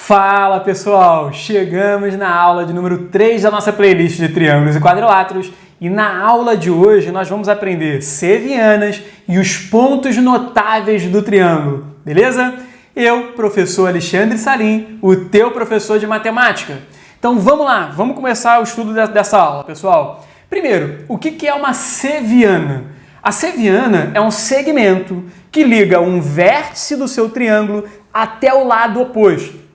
Fala pessoal, chegamos na aula de número 3 da nossa playlist de triângulos e quadriláteros e na aula de hoje nós vamos aprender sevianas e os pontos notáveis do triângulo, beleza? Eu, professor Alexandre Salim, o teu professor de matemática. Então vamos lá, vamos começar o estudo dessa aula, pessoal. Primeiro, o que é uma seviana? A seviana é um segmento que liga um vértice do seu triângulo até o lado oposto.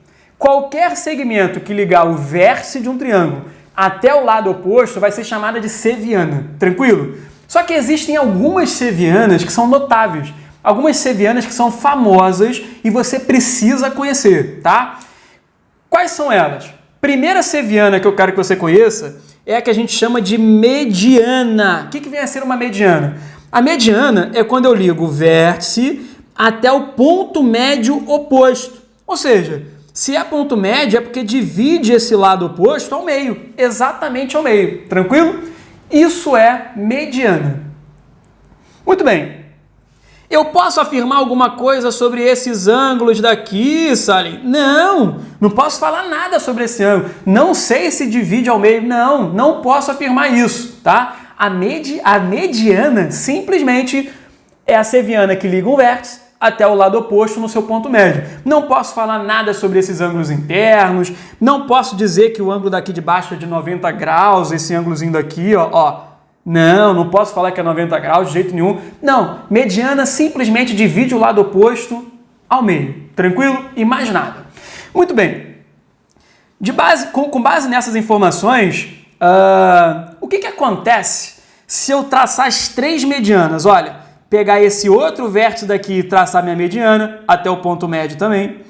Qualquer segmento que ligar o vértice de um triângulo até o lado oposto vai ser chamada de seviana, tranquilo? Só que existem algumas sevianas que são notáveis, algumas sevianas que são famosas e você precisa conhecer, tá? Quais são elas? Primeira seviana que eu quero que você conheça é a que a gente chama de mediana. O que vem a ser uma mediana? A mediana é quando eu ligo o vértice até o ponto médio oposto, ou seja, se é ponto médio, é porque divide esse lado oposto ao meio, exatamente ao meio, tranquilo? Isso é mediana. Muito bem. Eu posso afirmar alguma coisa sobre esses ângulos daqui, Salim? Não posso falar nada sobre esse ângulo. Não sei se divide ao meio. Não posso afirmar isso, tá? A mediana simplesmente é a seviana que liga um vértice até o lado oposto no seu ponto médio. Não posso falar nada sobre esses ângulos internos, não posso dizer que o ângulo daqui de baixo é de 90 graus, esse ângulozinho daqui, ó. Não posso falar que é 90 graus de jeito nenhum. Não, mediana simplesmente divide o lado oposto ao meio, tranquilo? E mais nada. Muito bem. Com base nessas informações, o que acontece se eu traçar as três medianas? Olha, pegar esse outro vértice daqui e traçar minha mediana, até o ponto médio também.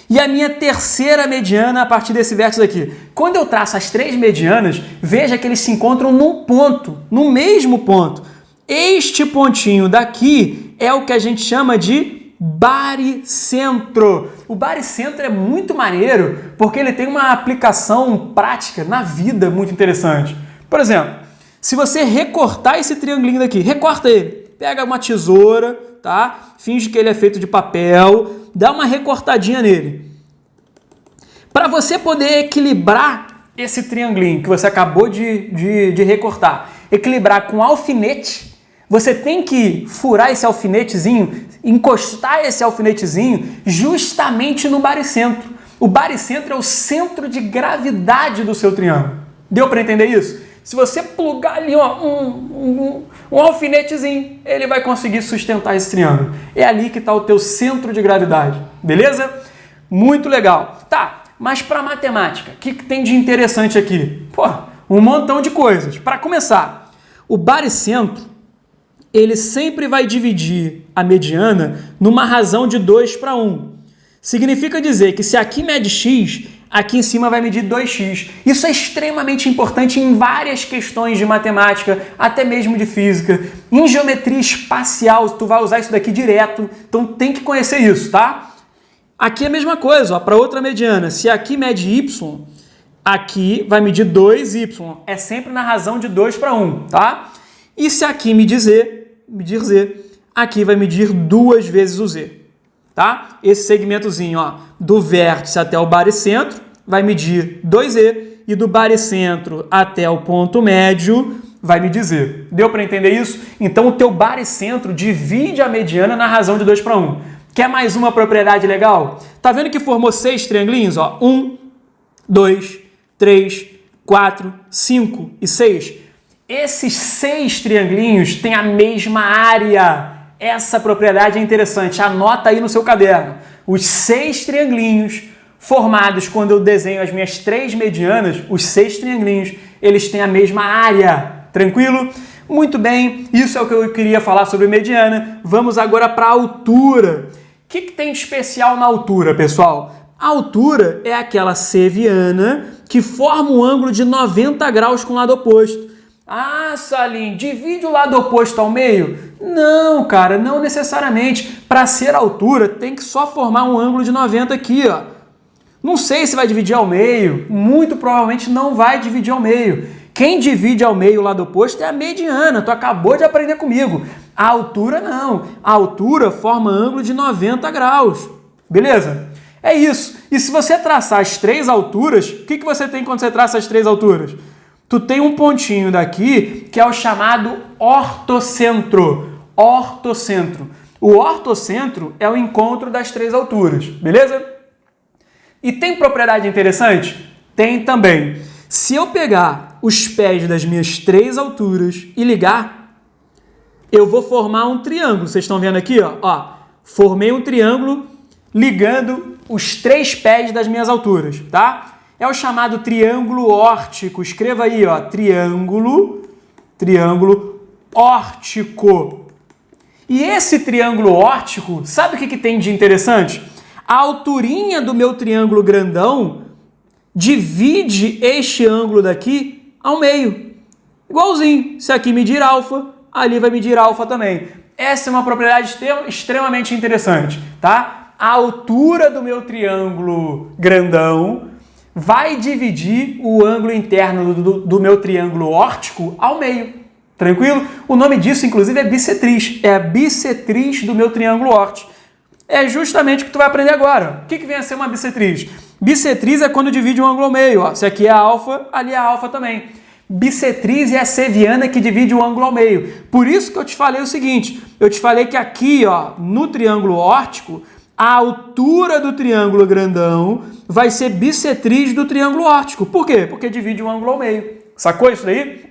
E a minha terceira mediana a partir desse vértice daqui. Quando eu traço as três medianas, veja que eles se encontram num ponto, no mesmo ponto. Este pontinho daqui é o que a gente chama de baricentro. O baricentro é muito maneiro porque ele tem uma aplicação prática na vida muito interessante. Por exemplo, se você recortar esse triangulinho daqui, recorta ele. Pega uma tesoura, tá? Finge que ele é feito de papel, dá uma recortadinha nele. Para você poder equilibrar esse triangulinho que você acabou de recortar, equilibrar com alfinete, você tem que furar esse alfinetezinho, encostar esse alfinetezinho justamente no baricentro. O baricentro é o centro de gravidade do seu triângulo. Deu para entender isso? Se você plugar ali um alfinetezinho, ele vai conseguir sustentar esse triângulo. É ali que está o teu centro de gravidade, beleza? Muito legal. Tá, mas para matemática, o que tem de interessante aqui? Pô, um montão de coisas. Para começar, o baricentro, ele sempre vai dividir a mediana numa razão de 2:1. Significa dizer que se aqui mede x, aqui em cima vai medir 2x. Isso é extremamente importante em várias questões de matemática, até mesmo de física. Em geometria espacial, tu vai usar isso daqui direto, então tem que conhecer isso, tá? Aqui é a mesma coisa, para outra mediana. Se aqui mede y, aqui vai medir 2y. É sempre na razão de 2:1, tá? E se aqui medir z, aqui vai medir 2 vezes o z. Tá? Esse segmentozinho, ó, do vértice até o baricentro vai medir 2z e do baricentro até o ponto médio vai medir z. Deu para entender isso? Então o teu baricentro divide a mediana na razão de 2:1. Quer mais uma propriedade legal? Tá vendo que formou 6 triangulinhos? Ó? 1, 2, 3, 4, 5 e 6. Esses 6 triangulinhos têm a mesma área. Essa propriedade é interessante, anota aí no seu caderno. Os 6 triangulinhos formados quando eu desenho as minhas 3 medianas, os 6 triangulinhos, eles têm a mesma área, tranquilo? Muito bem, isso é o que eu queria falar sobre mediana. Vamos agora para a altura. O que tem de especial na altura, pessoal? A altura é aquela seviana que forma um ângulo de 90 graus com o lado oposto. Ah, Salim, divide o lado oposto ao meio? Não, cara, não necessariamente. Para ser altura, tem que só formar um ângulo de 90 aqui, ó. Não sei se vai dividir ao meio, muito provavelmente não vai dividir ao meio. Quem divide ao meio o lado oposto é a mediana, tu acabou de aprender comigo. A altura não, a altura forma ângulo de 90 graus, beleza? É isso. E se você traçar as três alturas, o que você tem quando você traça as três alturas? Tu tem um pontinho daqui que é o chamado ortocentro. Ortocentro. O ortocentro é o encontro das três alturas, beleza? E tem propriedade interessante? Tem também. Se eu pegar os pés das minhas três alturas e ligar, eu vou formar um triângulo. Vocês estão vendo aqui, ó? Formei um triângulo ligando os três pés das minhas alturas, tá? É o chamado triângulo órtico. Escreva aí, ó, triângulo órtico. E esse triângulo órtico, sabe o que tem de interessante? A alturinha do meu triângulo grandão divide este ângulo daqui ao meio. Igualzinho. Se aqui medir alfa, ali vai medir alfa também. Essa é uma propriedade extremamente interessante, tá? A altura do meu triângulo grandão vai dividir o ângulo interno do meu triângulo órtico ao meio. Tranquilo? O nome disso, inclusive, é bissetriz. É a bissetriz do meu triângulo órtico. É justamente o que tu vai aprender agora. O que vem a ser uma bissetriz? Bissetriz é quando divide um ângulo ao meio. Ó. Se aqui é alfa, ali é alfa também. Bissetriz é a seviana que divide o ângulo ao meio. Por isso que eu te falei o seguinte. Eu te falei que aqui, ó, no triângulo órtico, a altura do triângulo grandão vai ser bissetriz do triângulo órtico. Por quê? Porque divide o ângulo ao meio. Sacou isso daí?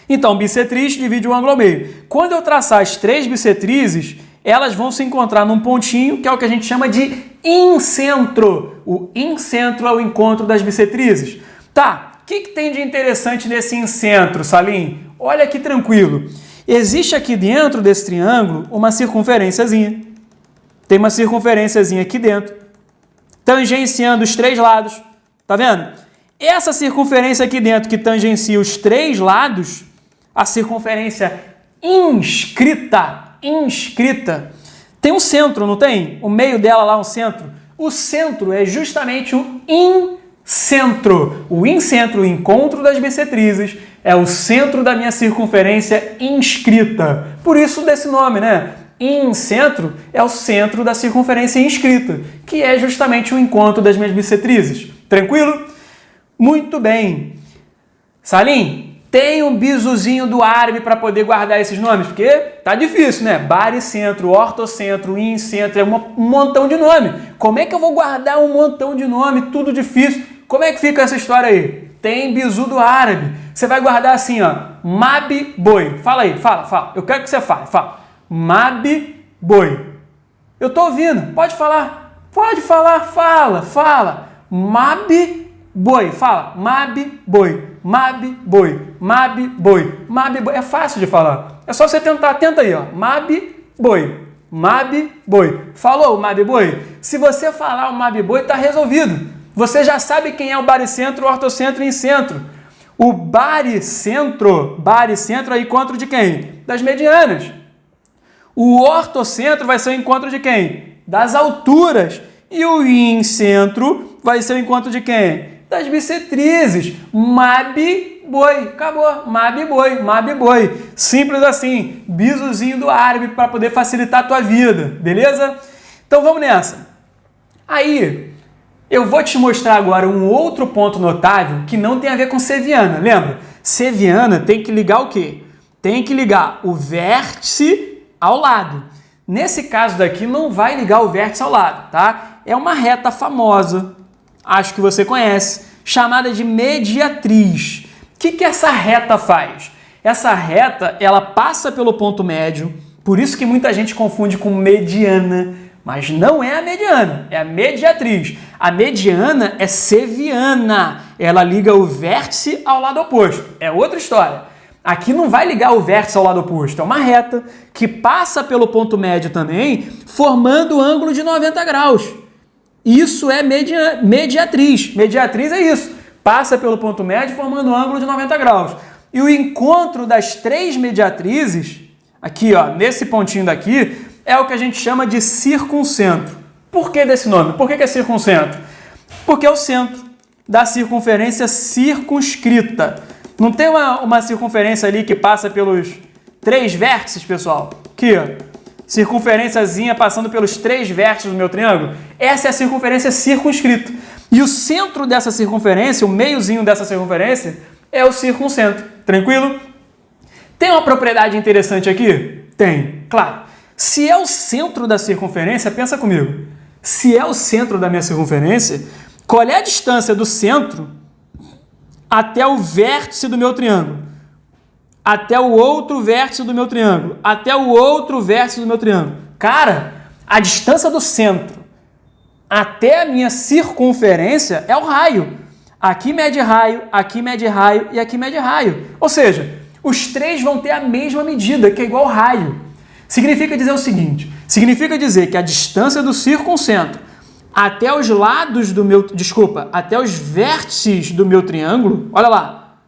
Então, bissetriz divide o ângulo ao meio. Quando eu traçar as três bissetrizes, elas vão se encontrar num pontinho, que é o que a gente chama de incentro. O incentro é o encontro das bissetrizes. Tá, o que tem de interessante nesse incentro, Salim? Olha que tranquilo. Existe aqui dentro desse triângulo uma circunferênciazinha. Tem uma circunferênciazinha aqui dentro, tangenciando os três lados. Tá vendo? Essa circunferência aqui dentro que tangencia os três lados, a circunferência inscrita, tem um centro, não tem? O meio dela lá é um centro. O centro é justamente o incentro. O incentro, o encontro das bissetrizes, é o centro da minha circunferência inscrita. Por isso desse nome, né? Incentro é o centro da circunferência inscrita, que é justamente o encontro das minhas bissetrizes. Tranquilo? Muito bem. Salim, tem um bizuzinho do árabe para poder guardar esses nomes? Porque tá difícil, né? Baricentro, ortocentro, incentro, é um montão de nome. Como é que eu vou guardar um montão de nome? Tudo difícil. Como é que fica essa história aí? Tem bizu do árabe. Você vai guardar assim, ó. Mab boi. Fala aí, fala. Eu quero que você fale. Fala. Mab boi. Eu tô ouvindo. Pode falar. Pode falar. Fala. Mab boi. Fala. Mab boi. Mab boi. Mab boi. Mab boi. É fácil de falar. É só você tentar. Tenta aí, ó. Mab boi. Mab boi. Falou o mab boi? Se você falar o mab boi, tá resolvido. Você já sabe quem é o baricentro, o ortocentro e o incentro. O baricentro é o encontro de quem? Das medianas. O ortocentro vai ser o encontro de quem? Das alturas. E o incentro vai ser o encontro de quem? Das bissetrizes. Mab boi. Acabou. Mab boi. Simples assim. Bizuzinho do árabe para poder facilitar a tua vida. Beleza? Então vamos nessa. Aí, eu vou te mostrar agora um outro ponto notável que não tem a ver com seviana. Lembra? Seviana tem que ligar o quê? Tem que ligar o vértice ao lado. Nesse caso daqui, não vai ligar o vértice ao lado, tá? É uma reta famosa, acho que você conhece, chamada de mediatriz. O que essa reta faz? Essa reta, ela passa pelo ponto médio, por isso que muita gente confunde com mediana, mas não é a mediana, é a mediatriz. A mediana é seviana, ela liga o vértice ao lado oposto, é outra história. Aqui não vai ligar o vértice ao lado oposto, é uma reta que passa pelo ponto médio também, formando ângulo de 90 graus. Isso é mediatriz. Mediatriz é isso, passa pelo ponto médio formando ângulo de 90 graus. E o encontro das três mediatrizes, aqui ó, nesse pontinho daqui, é o que a gente chama de circuncentro. Por que desse nome? Por que é circuncentro? Porque é o centro da circunferência circunscrita. Não tem uma circunferência ali que passa pelos três vértices, pessoal? Aqui, ó. circunferênciazinha passando pelos 3 vértices do meu triângulo. Essa é a circunferência circunscrito. E o centro dessa circunferência, o meiozinho dessa circunferência, é o circuncentro. Tranquilo? Tem uma propriedade interessante aqui? Tem, claro. Se é o centro da circunferência, pensa comigo. Se é o centro da minha circunferência, qual é a distância do centro até o vértice do meu triângulo? Até o outro vértice do meu triângulo? Até o outro vértice do meu triângulo? Cara, a distância do centro até a minha circunferência é o raio. Aqui mede raio, aqui mede raio e aqui mede raio. Ou seja, os 3 vão ter a mesma medida, que é igual ao raio. Significa dizer o seguinte, significa dizer que a distância do circuncentro até os lados do meu, até os vértices do meu triângulo, olha lá,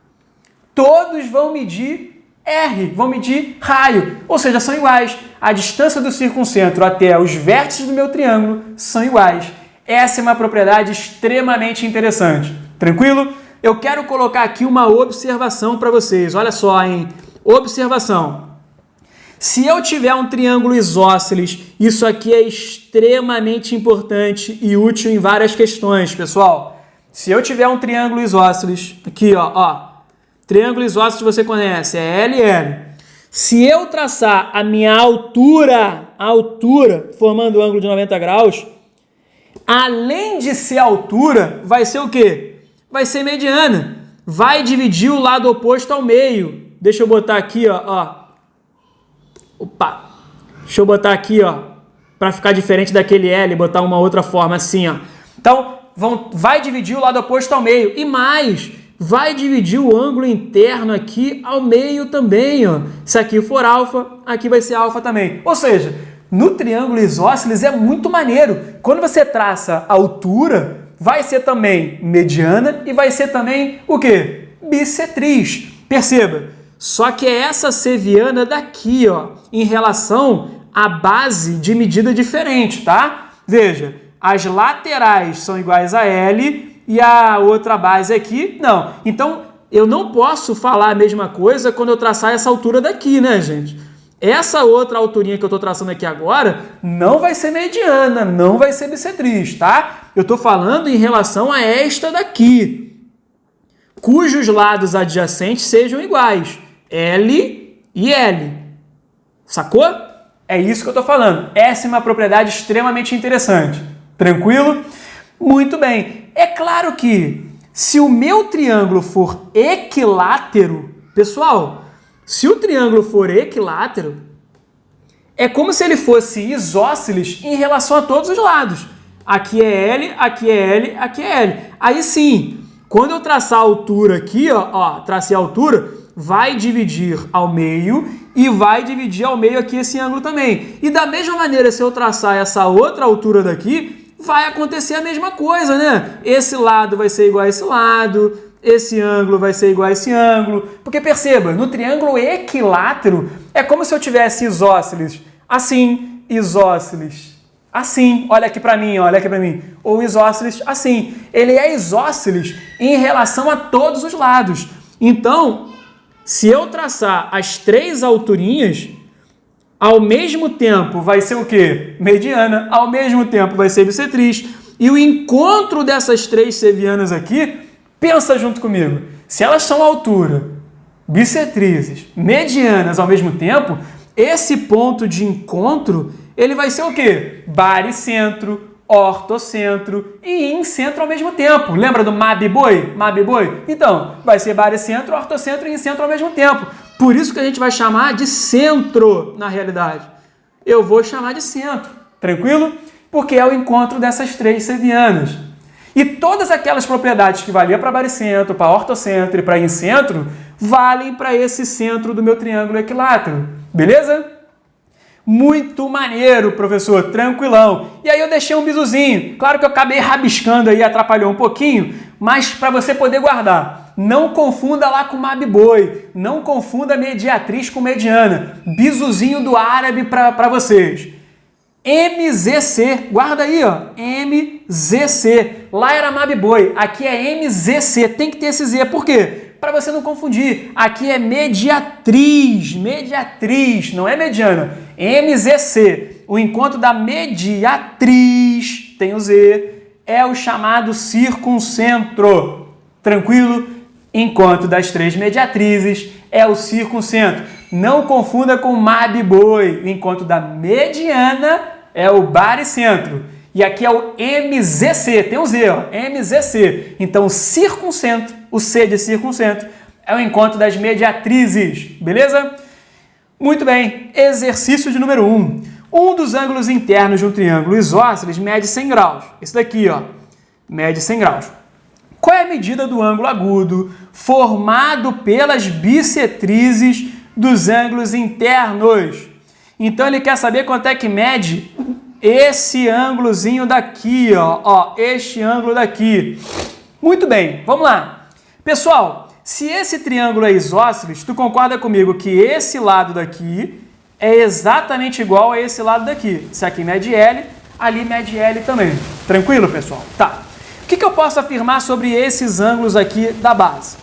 todos vão medir R, vão medir raio, ou seja, são iguais. A distância do circuncentro até os vértices do meu triângulo são iguais. Essa é uma propriedade extremamente interessante. Tranquilo? Eu quero colocar aqui uma observação para vocês. Olha só, hein? Observação. Se eu tiver um triângulo isósceles, isso aqui é extremamente importante e útil em várias questões, pessoal. Se eu tiver um triângulo isósceles, aqui, ó, triângulo isósceles você conhece, é LL. Se eu traçar a minha altura, formando o ângulo de 90 graus, além de ser altura, vai ser o quê? Vai ser mediana. Vai dividir o lado oposto ao meio. Deixa eu botar aqui, ó. Opa! Deixa eu botar aqui, ó, para ficar diferente daquele L, botar uma outra forma assim, ó. Então, vai dividir o lado oposto ao meio. E mais, vai dividir o ângulo interno aqui ao meio também, ó. Se aqui for alfa, aqui vai ser alfa também. Ou seja, no triângulo isósceles é muito maneiro. Quando você traça a altura, vai ser também mediana e vai ser também o quê? Bissetriz. Perceba, só que é essa seviana daqui, ó, em relação à base de medida diferente, tá? Veja, as laterais são iguais a L e a outra base aqui, não. Então, eu não posso falar a mesma coisa quando eu traçar essa altura daqui, né, gente? Essa outra alturinha que eu estou traçando aqui agora não vai ser mediana, não vai ser bissetriz, tá? Eu estou falando em relação a esta daqui, cujos lados adjacentes sejam iguais, L e L. Sacou? É isso que eu estou falando. Essa é uma propriedade extremamente interessante. Tranquilo? Muito bem. É claro que se o meu triângulo for equilátero, pessoal, se o triângulo for equilátero, é como se ele fosse isósceles em relação a todos os lados. Aqui é L, aqui é L, aqui é L. Aí sim, quando eu traçar a altura aqui, ó, tracei a altura, vai dividir ao meio e vai dividir ao meio aqui esse ângulo também. E da mesma maneira, se eu traçar essa outra altura daqui, vai acontecer a mesma coisa, né? Esse lado vai ser igual a esse lado, esse ângulo vai ser igual a esse ângulo. Porque perceba, no triângulo equilátero, é como se eu tivesse isósceles assim, isósceles assim. Olha aqui para mim, olha aqui para mim. Ou isósceles assim. Ele é isósceles em relação a todos os lados. Então, se eu traçar as 3 alturinhas, ao mesmo tempo vai ser o quê? Mediana. Ao mesmo tempo vai ser bissetriz. E o encontro dessas 3 sevianas aqui, pensa junto comigo. Se elas são altura, bissetrizes, medianas ao mesmo tempo, esse ponto de encontro, ele vai ser o quê? Baricentro, ortocentro e incentro ao mesmo tempo. Lembra do Mab-Boi? Mab-Boi? Então, vai ser baricentro, ortocentro e incentro ao mesmo tempo. Por isso que a gente vai chamar de centro, na realidade. Eu vou chamar de centro, tranquilo? Porque é o encontro dessas 3 sevianas. E todas aquelas propriedades que valiam para baricentro, para ortocentro e para incentro, valem para esse centro do meu triângulo equilátero. Beleza? Muito maneiro, professor, tranquilão. E aí eu deixei um bisuzinho. Claro que eu acabei rabiscando aí, atrapalhou um pouquinho, mas para você poder guardar. Não confunda lá com Mab-Boi, não confunda mediatriz com mediana. Bisuzinho do árabe para vocês. MZC, guarda aí, ó, MZC. Lá era Mab-Boi, aqui é MZC, tem que ter esse Z. Por quê? Para você não confundir, aqui é mediatriz, não é mediana. MZC, o encontro da mediatriz, tem o Z, é o chamado circuncentro. Tranquilo? Encontro das três mediatrizes é o circuncentro. Não confunda com Mab-boi. O encontro da mediana é o baricentro. E aqui é o MZC, tem um Z, ó, MZC. Então, o circuncentro, o C de circuncentro, é o encontro das mediatrizes, beleza? Muito bem, exercício de número 1. Um dos ângulos internos de um triângulo isósceles mede 100 graus. Esse daqui, ó, mede 100 graus. Qual é a medida do ângulo agudo formado pelas bissetrizes dos ângulos internos? Então, ele quer saber quanto é que mede esse ângulozinho daqui, ó, este ângulo daqui. Muito bem, vamos lá. Pessoal, se esse triângulo é isósceles, tu concorda comigo que esse lado daqui é exatamente igual a esse lado daqui. Se aqui mede L, ali mede L também. Tranquilo, pessoal? Tá. O que eu posso afirmar sobre esses ângulos aqui da base?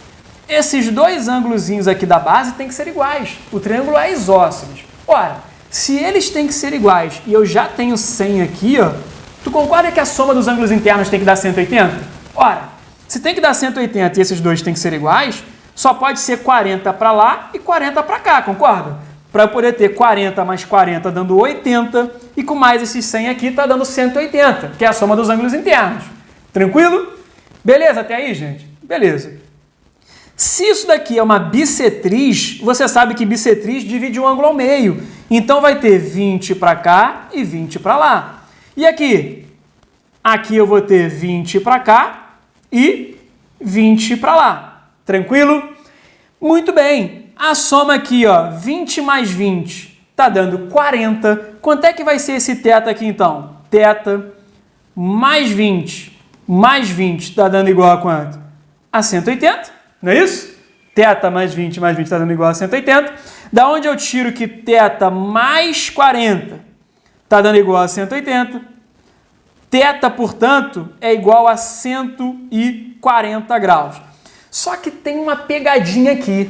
Esses dois ângulozinhos aqui da base têm que ser iguais. O triângulo é isósceles. Ora, se eles têm que ser iguais e eu já tenho 100 aqui, ó, tu concorda que a soma dos ângulos internos tem que dar 180? Ora, se tem que dar 180 e esses dois têm que ser iguais, só pode ser 40 para lá e 40 para cá, concorda? Para eu poder ter 40 mais 40 dando 80 e com mais esses 100 aqui tá dando 180, que é a soma dos ângulos internos. Tranquilo? Beleza até aí, gente? Beleza. Se isso daqui é uma bissetriz, você sabe que bissetriz divide um ângulo ao meio. Então, vai ter 20 para cá e 20 para lá. E aqui? Aqui eu vou ter 20 para cá e 20 para lá. Tranquilo? Muito bem. A soma aqui, ó, 20 mais 20, tá dando 40. Quanto é que vai ser esse θ aqui, então? Θ mais 20 está dando igual a quanto? A 180, não é isso? Θ mais 20 está dando igual a 180. Da onde eu tiro que θ mais 40 está dando igual a 180. Θ, portanto, é igual a 140 graus. Só que tem uma pegadinha aqui.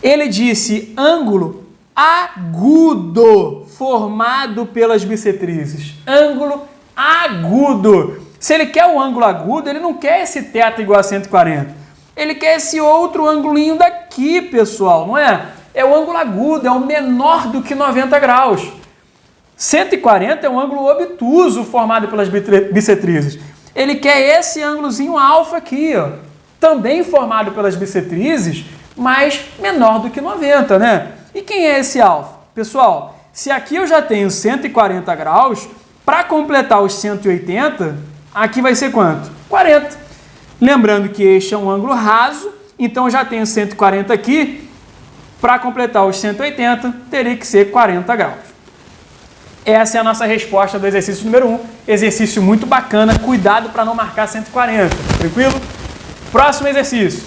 Ele disse ângulo agudo formado pelas bissetrizes. Ângulo agudo. Se ele quer o ângulo agudo, ele não quer esse θ igual a 140. Ele quer esse outro angulinho daqui, pessoal, não é? É o ângulo agudo, é o menor do que 90 graus. 140 é um ângulo obtuso formado pelas bissetrizes. Ele quer esse ângulozinho alfa aqui, ó, também formado pelas bissetrizes, mas menor do que 90, né? E quem é esse alfa? Pessoal, se aqui eu já tenho 140 graus, para completar os 180, aqui vai ser quanto? 40. Lembrando que este é um ângulo raso, então eu já tenho 140 aqui. Para completar os 180, teria que ser 40 graus. Essa é a nossa resposta do exercício número 1. Exercício muito bacana, cuidado para não marcar 140, tranquilo? Próximo exercício.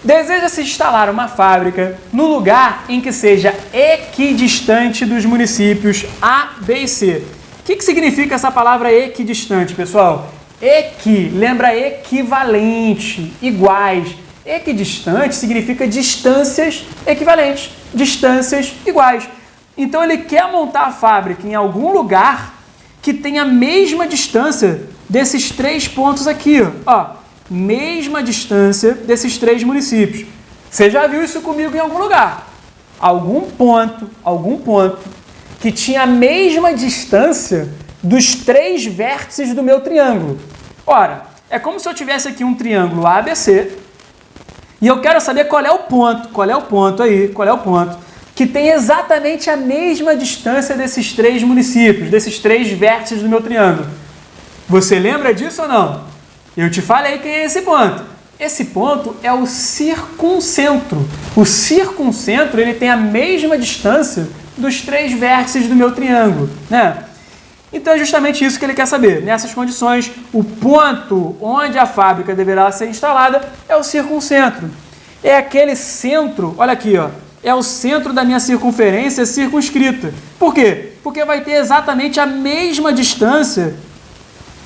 Deseja-se instalar uma fábrica no lugar em que seja equidistante dos municípios A, B e C. O que significa essa palavra equidistante, pessoal? Equi, lembra equivalente, iguais. Equidistante significa distâncias equivalentes, distâncias iguais. Então, ele quer montar a fábrica em algum lugar que tenha a mesma distância desses três pontos aqui, ó. Mesma distância desses três municípios. Você já viu isso comigo em algum lugar? Algum ponto que tinha a mesma distância dos três vértices do meu triângulo. Ora, é como se eu tivesse aqui um triângulo ABC e eu quero saber qual é o ponto que tem exatamente a mesma distância desses três municípios, desses três vértices do meu triângulo. Você lembra disso ou não? Eu te falei quem é esse ponto. Esse ponto é o circuncentro. O circuncentro, ele tem a mesma distância dos três vértices do meu triângulo, né? Então é justamente isso que ele quer saber. Nessas condições, o ponto onde a fábrica deverá ser instalada é o circuncentro. É aquele centro, olha aqui, ó, é o centro da minha circunferência circunscrita. Por quê? Porque vai ter exatamente a mesma distância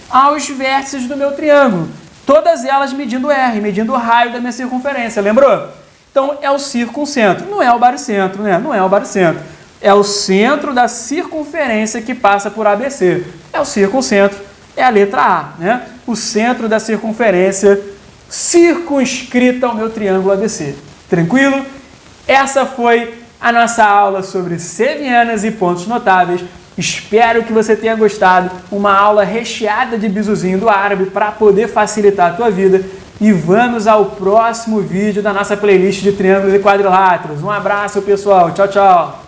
aos vértices do meu triângulo. todas elas medindo R, medindo o raio da minha circunferência, lembrou? Então é o circuncentro, não é o baricentro, né? Não é o baricentro. É o centro da circunferência que passa por ABC. É o circuncentro, é a letra A, né? O centro da circunferência circunscrita ao meu triângulo ABC. Tranquilo? Essa foi a nossa aula sobre sevianas e pontos notáveis. Espero que você tenha gostado. Uma aula recheada de bisuzinho do árabe para poder facilitar a tua vida. E vamos ao próximo vídeo da nossa playlist de triângulos e quadriláteros. Um abraço, pessoal. Tchau, tchau.